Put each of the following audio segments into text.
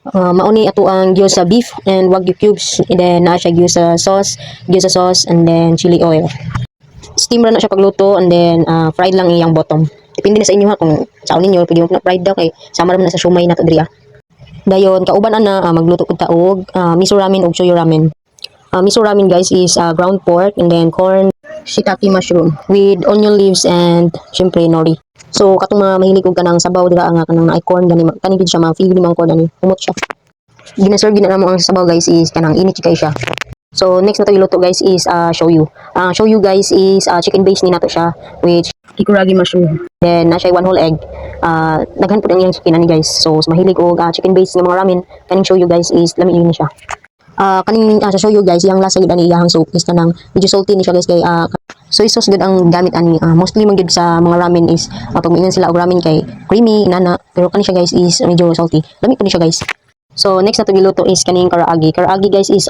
Mauni ato ang gyoza beef and wagyu cubes, and then naa siya gyoza sauce, and then chili oil. Steam ra na siya pagluto, and then fried lang iyang bottom. Depende na sa inyo ha kung saan ninyo pwede mo na fried daw kay sama ra na sa siomay nato diri. Dayon kauban ana magluto pud ta og miso ramen ug shoyu ramen. Miso ramen guys is ground pork and then corn, shiitake mushroom with onion leaves and syempre nori. So katong mga mahilig og kanang sabaw dira nga kanang naay corn gani kani gid siya ma-feel ni mga corn ani humot siya. Ginaserve gid na mo ang sabaw guys is kanang init kay siya. So next na to iluto guys is shoyu. Ang shoyu guys is chicken base ni nato siya with kikuragi mushroom. Then na siya one whole egg. Daghan pud ang iyang chicken ani guys. So sa mahilig og chicken base nga mga ramen, kaning shoyu guys is lami ni siya. Kaning sa shoyu guys, yang lasa gid ani iyang soup is kanang medyo salty ni siya guys kay soy sauce gud ang gamit ani. Mostly man gid sa mga ramen is pag maingon sila og ramen kay creamy inana, pero kani siya guys is medyo salty. Lami ko ni siya guys. So next na to giluto is kaning karaagi. Karaagi guys is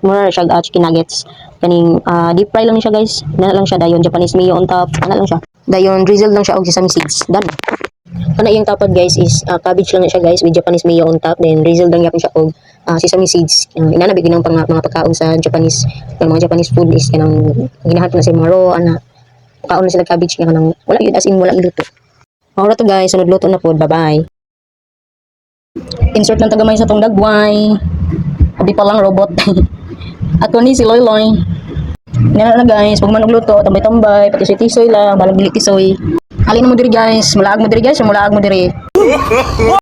more siya chicken nuggets. Kaning deep fry lang siya guys. Nana lang siya dayon Japanese mayo on top. Ana lang siya. Dayon drizzle lang siya og sesame seeds. Done. Kana iyang tapad guys is cabbage lang na siya guys with Japanese mayo on top, then drizzle lang yapon siya og sesame seeds. Inanabig ng mga pagkaon sa Japanese, ng mga Japanese food is kanang ginahan na sa mga raw ana. Pagkaon na sila cabbage nga kanang wala yun as in wala iluto. Ora to guys, sunod luto na pod. Bye-bye. Insert lang tagamay sa tong dagway. Abi pa lang robot. Ako ni si Loy Loy. Nana na guys, pag manog luto, tambay-tambay, pati si Tisoy lang, balang dili Tisoy. Halin mo diri guys, mulaag mo diri guys, mulaag mo diri.